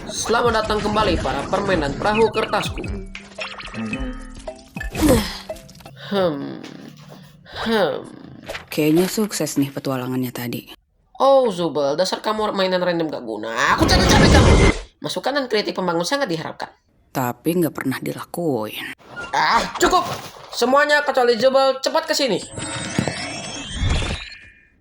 Selamat datang kembali para permainan perahu kertasku. Hmm, hmm. Kayaknya sukses nih petualangannya tadi. Oh Zubel, dasar kamu mainan random gak guna. Aku capek kamu. Masukan dan kritik pembangun sangat diharapkan. Tapi nggak pernah dilakuin. Cukup. Semuanya kecuali Zubel, cepat ke sini.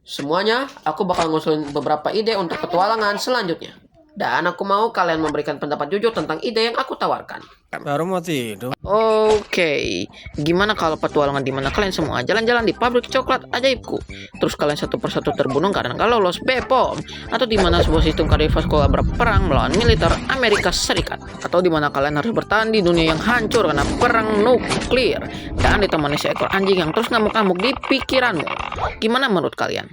Semuanya, aku bakal ngusulin beberapa ide untuk petualangan selanjutnya. Dan aku mau kalian memberikan pendapat jujur tentang ide yang aku tawarkan. Baru mau tidur. Oke, gimana kalau petualangan di mana kalian semua jalan-jalan di pabrik coklat ajaibku? Terus kalian satu persatu terbunuh karena nggak lolos BPOM? Atau di mana sebuah sistem kardiovaskular berperang melawan militer Amerika Serikat? Atau di mana kalian harus bertahan di dunia yang hancur karena perang nuklir? Dan ditemani seekor anjing yang terus ngamuk-ngamuk di pikiranmu. Gimana menurut kalian?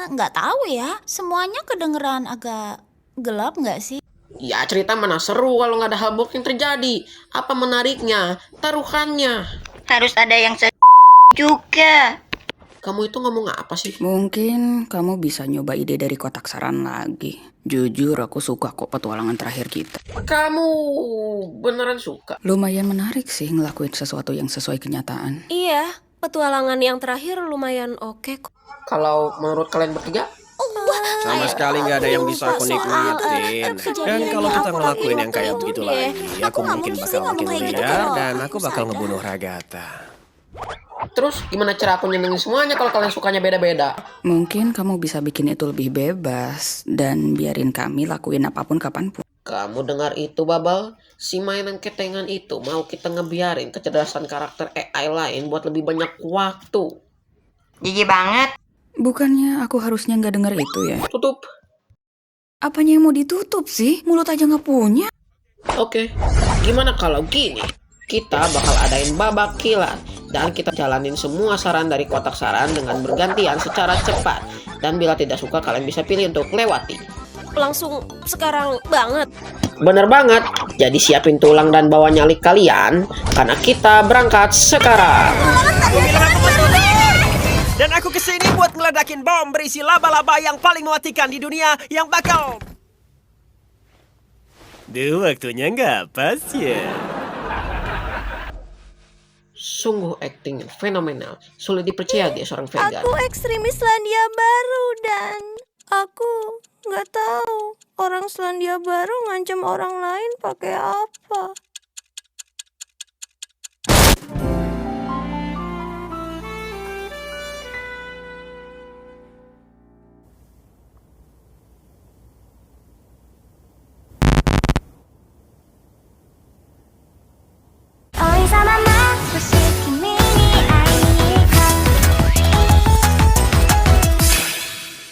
Nggak tahu ya. Semuanya kedengeran agak gelap nggak sih? Ya cerita mana seru kalau nggak ada hal buruk yang terjadi. Apa menariknya? Taruhannya. Harus ada yang juga. Kamu itu ngomong apa sih? Mungkin kamu bisa nyoba ide dari kotak saran lagi. Jujur aku suka kok petualangan terakhir kita. Kamu beneran suka? Lumayan menarik sih ngelakuin sesuatu yang sesuai kenyataan. Iya, petualangan yang terakhir lumayan oke kok. Kalau menurut kalian bertiga? Sama sekali nggak ada yang bisa aku nikmatin. Dan kalau kita ngelakuin yang kayak begitu lagi, aku mungkin bakal makin liar dan aku bakal ngebunuh Ragata. Terus gimana cara aku nyenengin semuanya kalau kalian sukanya beda-beda? Mungkin kamu bisa bikin itu lebih bebas dan biarin kami lakuin apapun kapanpun. Kamu dengar itu, Babal? Si mainan ketengan itu mau kita ngebiarin kecerdasan karakter AI lain buat lebih banyak waktu. Jijik banget. Bukannya aku harusnya nggak denger itu ya? Tutup. Apanya yang mau ditutup sih? Mulut aja nggak punya. Oke, gimana kalau gini? Kita bakal adain babak kilat dan kita jalanin semua saran dari kotak saran dengan bergantian secara cepat. Dan bila tidak suka kalian bisa pilih untuk lewati. Langsung sekarang banget. Bener banget, jadi siapin tulang dan bawa nyali kalian karena kita berangkat sekarang. Dan aku kesini buat ngeledakin bom berisi laba-laba yang paling mematikan di dunia yang bakal... Duh, waktunya nggak pas ya. Sungguh akting yang fenomenal. Sulit dipercaya dia seorang vegan. Aku ekstremis Selandia Baru dan aku nggak tahu orang Selandia Baru ngancam orang lain pakai apa.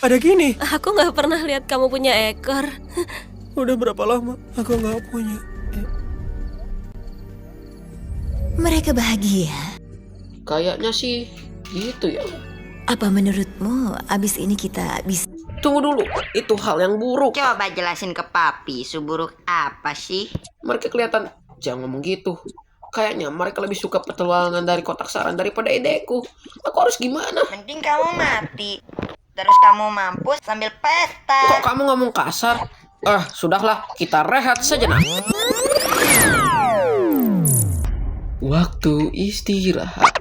Ada gini. Aku nggak pernah lihat kamu punya ekor. Udah berapa lama aku nggak punya. Mereka bahagia. Kayaknya sih gitu ya. Apa menurutmu abis ini kita bisa... Tunggu dulu, itu hal yang buruk. Coba jelasin ke papi, seburuk apa sih? Mereka kelihatan, jangan ngomong gitu. Kayaknya mereka lebih suka petualangan dari kotak saran daripada ideku. Aku harus gimana? Mending kamu mati. Terus kamu mampus sambil pesta. Kok kamu ngomong kasar? Sudahlah, kita rehat sejenak. Waktu istirahat.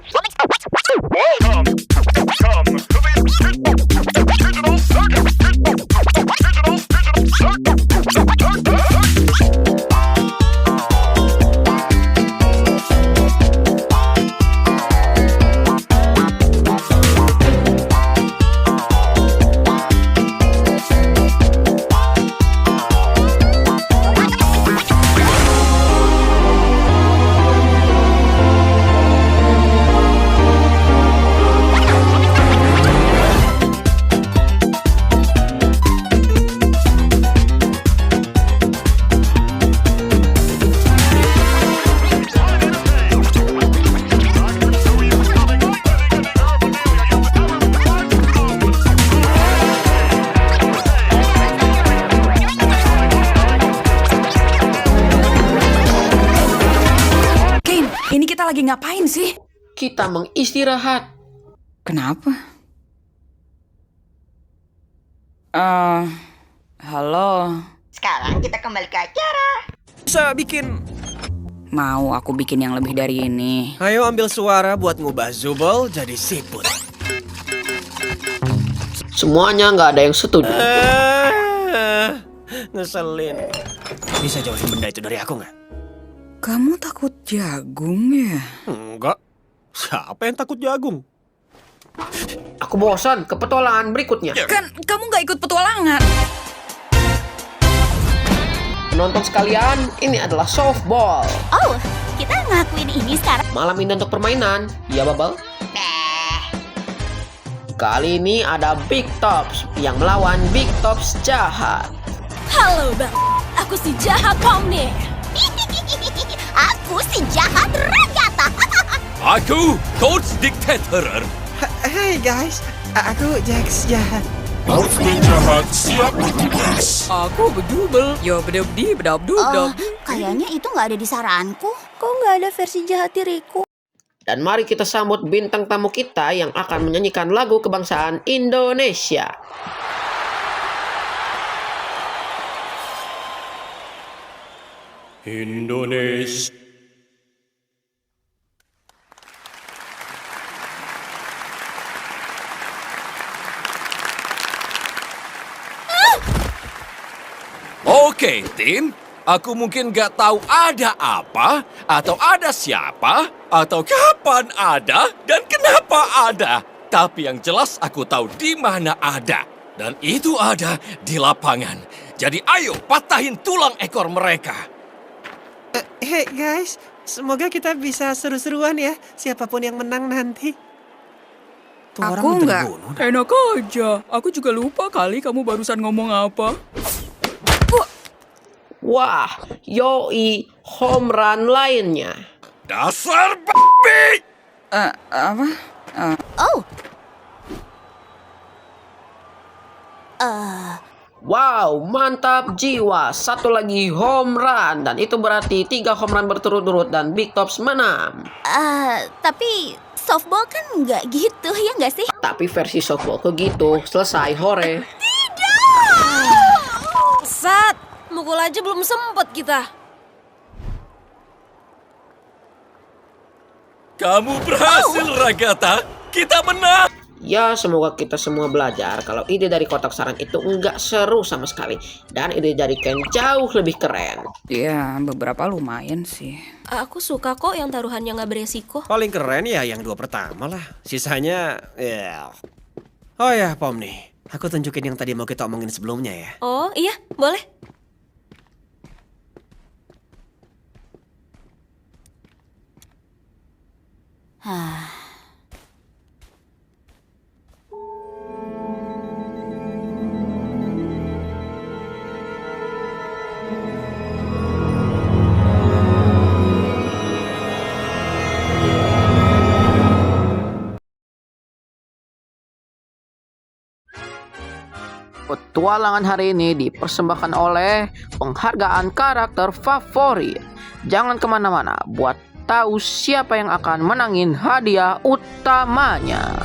Ini kita lagi ngapain sih? Kita mengistirahat. Kenapa? Halo. Sekarang kita kembali ke acara. Bisa bikin... Mau aku bikin yang lebih dari ini. Ayo ambil suara buat ngubah Zubel jadi siput. Semuanya nggak ada yang setuju. Ngeselin. Bisa jauhin benda itu dari aku nggak? Kamu takut jagung ya? Enggak. Siapa yang takut jagung? Aku bosan ke petualangan berikutnya. Kan kamu nggak ikut petualangan. Penonton sekalian, ini adalah softball. Oh, kita ngelakuin ini sekarang. Malam ini untuk permainan, ya Bubble? Kali ini ada Big Tops yang melawan Big Tops jahat. Halo bang, aku si jahat Pomni. Aku si jahat Ragata. Aku Coach Dictator. Hey guys, aku Jax jahat. Outfit jahat siap bertugas. Aku bedubel. Yo bedebdi bedabdub. Kayaknya itu nggak ada di saranku. Kok nggak ada versi jahat diriku? Dan mari kita sambut bintang tamu kita yang akan menyanyikan lagu kebangsaan Indonesia. Indonesia. Oke, tim. Aku mungkin gak tahu ada apa, atau ada siapa, atau kapan ada, dan kenapa ada. Tapi yang jelas aku tahu di mana ada. Dan itu ada di lapangan. Jadi ayo patahin tulang ekor mereka. Hey guys, semoga kita bisa seru-seruan ya, siapapun yang menang nanti. Tuh orang Aku mau nggak. terbunuh. Enak aja. Aku juga lupa kali kamu barusan ngomong apa. Wah, yoi home run lainnya. Dasar babi! Apa? Wow, mantap jiwa. Satu lagi home run. Dan itu berarti 3 home run berturut-turut dan Big Tops menang. Tapi softball kan nggak gitu ya nggak sih? Tapi versi softball begitu. Selesai, hore. Sat, mukul aja belum sempet kita. Kamu berhasil, Ragata. Kita menang. Ya, semoga kita semua belajar kalau ide dari kotak saran itu enggak seru sama sekali. Dan ide dari Ken jauh lebih keren. Ya, beberapa lumayan sih. Aku suka kok yang taruhannya nggak beresiko. Paling keren ya yang 2 pertama lah. Sisanya, ya. Oh ya, Pom nih. Aku tunjukin yang tadi mau kita omongin sebelumnya ya. Oh iya, boleh. Petualangan hari ini dipersembahkan oleh penghargaan karakter favorit. Jangan kemana-mana buat tahu siapa yang akan menangin hadiah utamanya.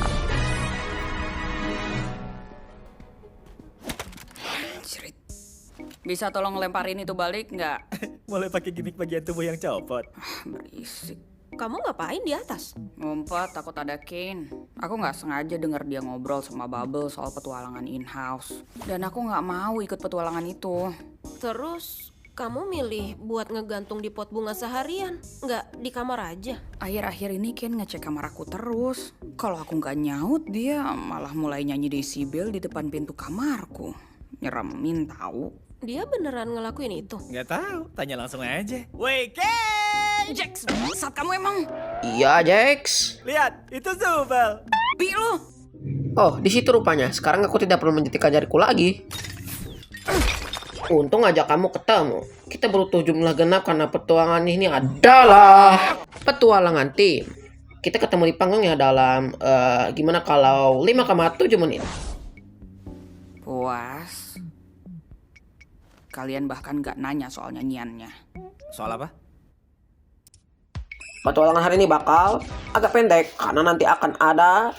Bisa tolong lemparin itu balik nggak? Boleh pakai gimmick bagian tubuh yang copot. Berisik. Kamu ngapain di atas? Ngumpet, takut ada Kane. Aku nggak sengaja denger dia ngobrol sama Bubble soal petualangan in-house. Dan aku nggak mau ikut petualangan itu. Terus kamu milih buat ngegantung di pot bunga seharian, nggak di kamar aja? Akhir-akhir ini Kane ngecek kamar aku terus. Kalau aku nggak nyaut, dia malah mulai nyanyi Decibel di depan pintu kamarku. Nyeremin tahu. Dia beneran ngelakuin itu? Nggak tahu, tanya langsung aja. Jax, saat kamu emang Iya, Jax. Lihat, itu Zubel. bi lu. Oh, di situ rupanya. Sekarang aku tidak perlu menjentikan jariku lagi. Untung aja kamu ketemu. Kita butuh jumlah genap karena petualangan ini adalah petualangan tim. Kita ketemu di panggung ya dalam gimana kalau 5,7 menit. Puas. Kalian bahkan gak nanya soal nyanyiannya. Soal apa? Petualangan hari ini bakal agak pendek karena nanti akan ada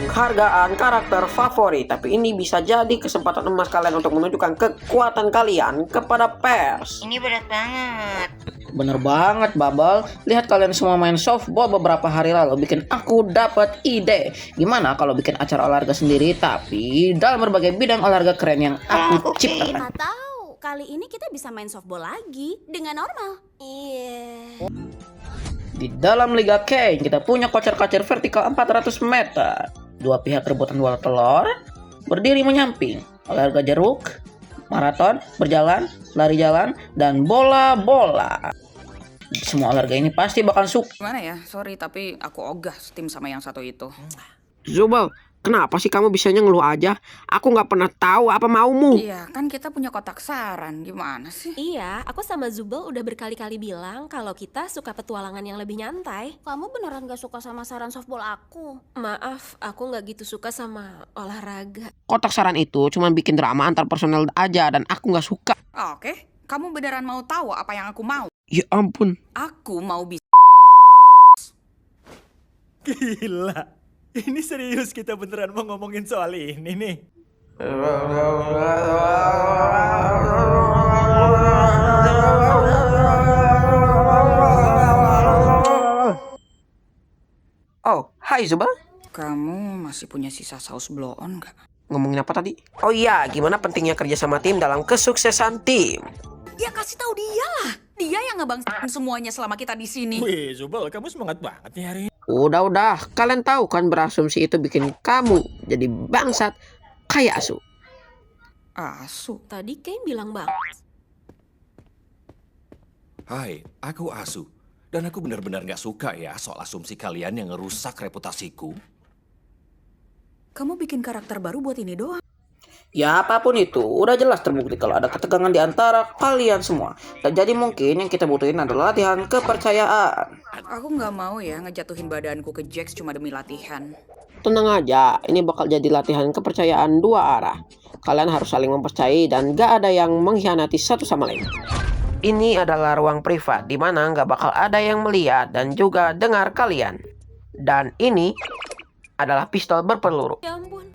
penghargaan karakter favorit. Tapi ini bisa jadi kesempatan emas kalian untuk menunjukkan kekuatan kalian kepada pers. Ini berat banget. Bener banget, Bubble. Lihat kalian semua main softball beberapa hari lalu, bikin aku dapat ide. Gimana kalau bikin acara olahraga sendiri, tapi dalam berbagai bidang olahraga keren yang aku ciptakan. Nggak tahu, kali ini kita bisa main softball lagi dengan normal. Iya. Di dalam Liga Kane, kita punya kocar-kacir vertikal 400 meter. Dua pihak rebutan bola telur, berdiri menyamping, olahraga jeruk, maraton, berjalan, lari jalan, dan bola-bola. Semua olahraga ini pasti bakal suka. Gimana ya? Sorry, tapi aku ogah tim sama yang satu itu. Zubal, kenapa sih kamu bisanya ngeluh aja? Aku nggak pernah tahu apa maumu. Iya, kan kita punya kotak saran. Gimana sih? Iya, aku sama Zubel udah berkali-kali bilang kalau kita suka petualangan yang lebih nyantai. Kamu beneran gak suka sama saran softball aku? Maaf, aku nggak gitu suka sama olahraga. Kotak saran itu cuma bikin drama antar personel aja dan aku nggak suka. Oke, kamu beneran mau tahu apa yang aku mau? Ya ampun. Aku mau bisa. Gila. Ini serius kita beneran mau ngomongin soal ini nih. Oh, hai Zubal. Kamu masih punya sisa saus blow on nggak? Ngomongin apa tadi? Oh iya, gimana pentingnya kerja sama tim dalam kesuksesan tim? Ya kasih tahu dia lah. Dia yang ngebangsain semuanya selama kita di sini. Wih, Zubal, kamu semangat banget nih hari ini. Udah, kalian tahu kan berasumsi itu bikin kamu jadi bangsat kayak asu. Asu. Tadi Kane bilang bang. Hai, aku Asu. Dan aku benar-benar gak suka ya soal asumsi kalian yang ngerusak reputasiku. Kamu bikin karakter baru buat ini doang. Ya apapun itu, udah jelas terbukti kalau ada ketegangan di antara kalian semua. Dan jadi mungkin yang kita butuhin adalah latihan kepercayaan. Aku nggak mau ya ngejatuhin badanku ke Jax cuma demi latihan. Tenang aja, ini bakal jadi latihan kepercayaan dua arah. Kalian harus saling mempercayai dan gak ada yang mengkhianati satu sama lain. Ini adalah ruang privat di mana gak bakal ada yang melihat dan juga dengar kalian. Dan ini adalah pistol berpeluru. Ya ampun.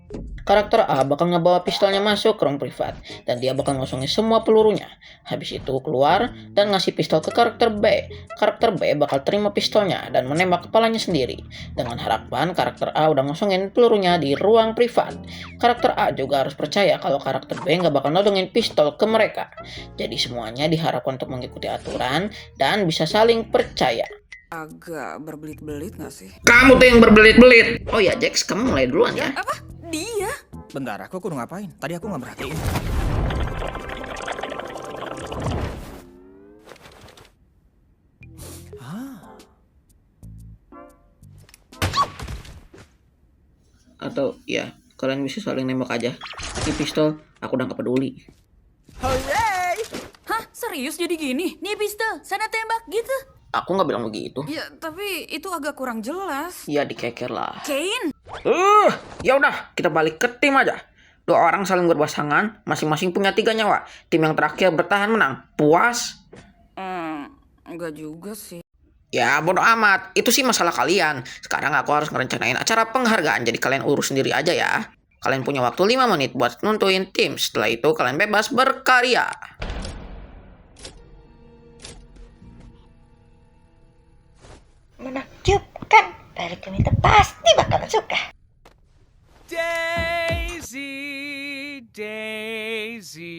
Karakter A bakal ngebawa pistolnya masuk ke ruang privat dan dia bakal ngosongin semua pelurunya. Habis itu keluar dan ngasih pistol ke karakter B. Karakter B bakal terima pistolnya dan menembak kepalanya sendiri. Dengan harapan karakter A udah ngosongin pelurunya di ruang privat. Karakter A juga harus percaya kalau karakter B nggak bakal nodongin pistol ke mereka. Jadi semuanya diharapkan untuk mengikuti aturan dan bisa saling percaya. Agak berbelit-belit gak sih? Kamu tuh yang berbelit-belit. Oh ya Jax, kamu mulai duluan ya. Apa? Dia? Bentar, aku kudu ngapain? Tadi aku nggak merhatiin. Atau ya, kalian bisa saling nembak aja. Ini pistol, aku udah gak peduli. Hooray! Hah? Serius jadi gini? Nih pistol, sana tembak gitu? Aku gak bilang begitu. Ya, tapi itu agak kurang jelas. Ya dikeker lah. Kane? Ya udah, kita balik ke tim aja. Dua orang saling berpasangan, masing-masing punya 3 nyawa. Tim yang terakhir bertahan menang. Puas? Enggak juga sih. Ya bodo amat, itu sih masalah kalian. Sekarang aku harus ngerencanain acara penghargaan, jadi kalian urus sendiri aja ya. Kalian punya waktu 5 menit buat nuntuin tim. Setelah itu kalian bebas berkarya. Menakjubkan. Dari kami itu pasti bakalan suka. Daisy, Daisy,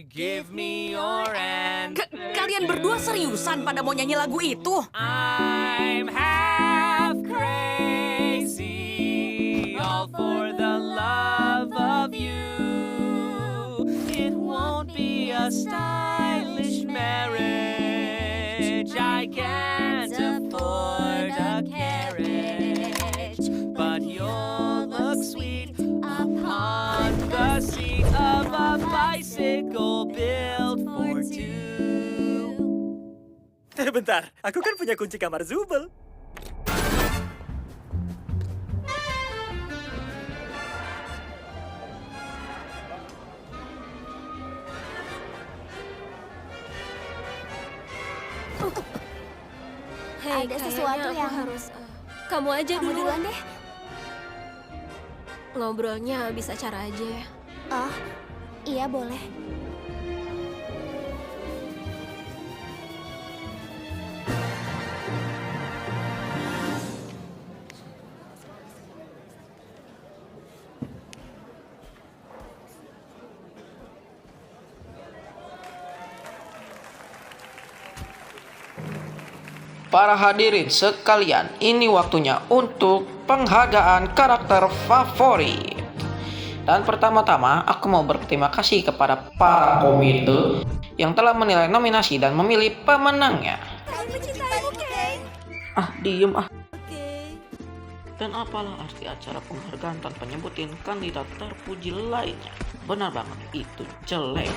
give me your hand. Kalian berdua seriusan pada mau nyanyi lagu itu? I'm half crazy, all for the love of you. It won't be a stylish marriage. I can't afford a carriage, but you'll look sweet upon the seat of a bicycle built for two. Bentar, aku kan punya kunci kamar Zubal. Hei, Ada kayaknya sesuatu aku yang- harus... kamu aja Kamu dulu. duluan deh. ngobrolnya bisa cara aja ya. Oh, iya boleh. Para hadirin sekalian, ini waktunya untuk penghargaan karakter favorit. Dan pertama-tama, aku mau berterima kasih kepada para komite yang telah menilai nominasi dan memilih pemenangnya. Diem ah. Dan apalah arti acara penghargaan tanpa nyebutin kandidat terpuji lainnya? Benar banget, itu jelek.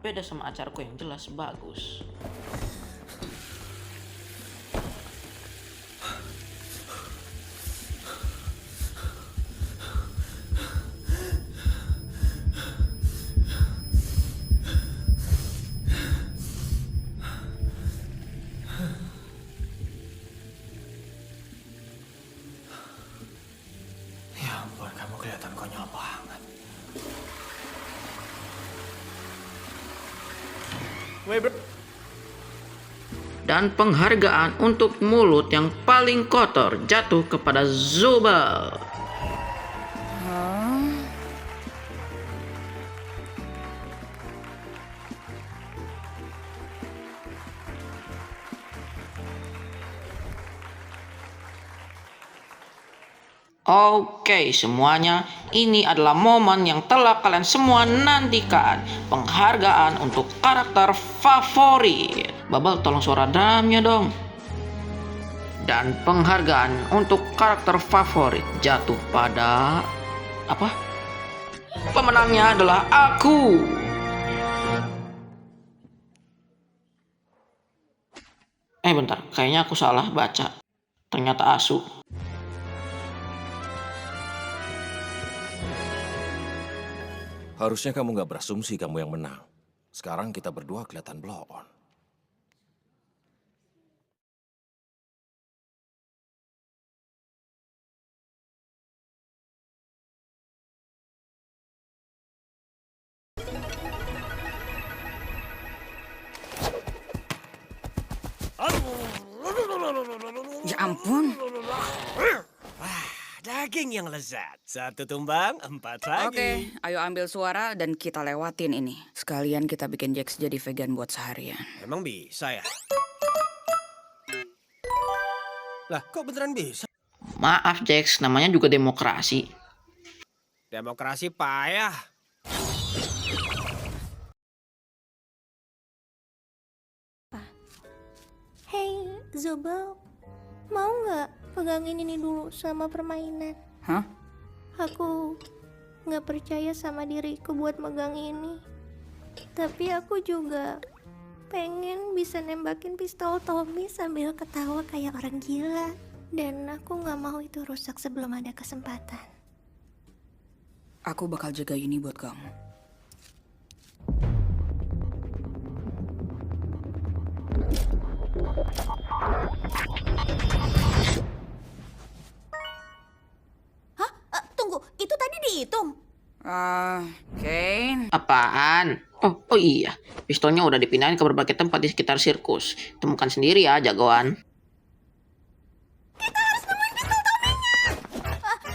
Beda sama acaraku yang jelas bagus. Ya ampun, kamu kelihatan konyol banget. Dan penghargaan untuk mulut yang paling kotor jatuh kepada Zubel. Oke semuanya, ini adalah momen yang telah kalian semua nantikan. Penghargaan untuk karakter favorit. Babal tolong suara drumnya dong. Dan penghargaan untuk karakter favorit jatuh pada... apa? Pemenangnya adalah aku. Bentar, kayaknya aku salah baca. Ternyata Asu. Harusnya kamu nggak berasumsi kamu yang menang. Sekarang kita berdua kelihatan blow on. Ya ampun. Daging yang lezat. 1 tumbang, 4 lagi. Oke, ayo ambil suara dan kita lewatin ini. Sekalian kita bikin Jax jadi vegan buat seharian. Emang bisa ya? Lah, kok beneran bisa? Maaf Jax, namanya juga demokrasi. Demokrasi payah. Hey, Zobel, mau nggak pegangin ini dulu sama permainan? Hah? Aku nggak percaya sama diriku buat megang ini. Tapi aku juga pengen bisa nembakin pistol Tommy sambil ketawa kayak orang gila. Dan aku nggak mau itu rusak sebelum ada kesempatan. Aku bakal jaga ini buat kamu. Hah? Tunggu, itu tadi dihitung? Kane. Apaan? Oh iya, pistolnya udah dipindahin ke berbagai tempat di sekitar sirkus. Temukan sendiri ya, jagoan.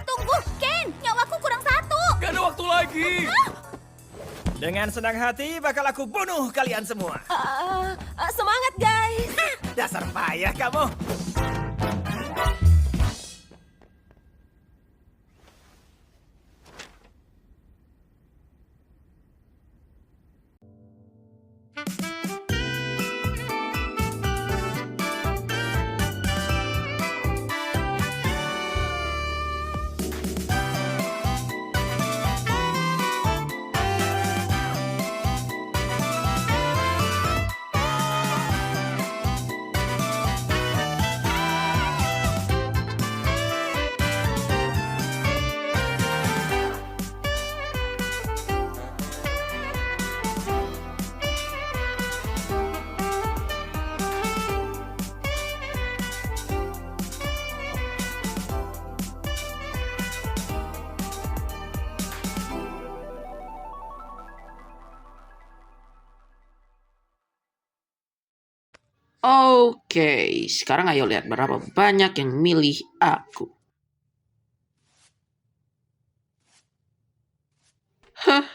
Tunggu, Ken, nyawaku kurang 1. Gak ada waktu lagi. Dengan senang hati bakal aku bunuh kalian semua. Semangat guys. Dasar payah kamu. Oke, sekarang ayo lihat berapa banyak yang milih aku. Hah,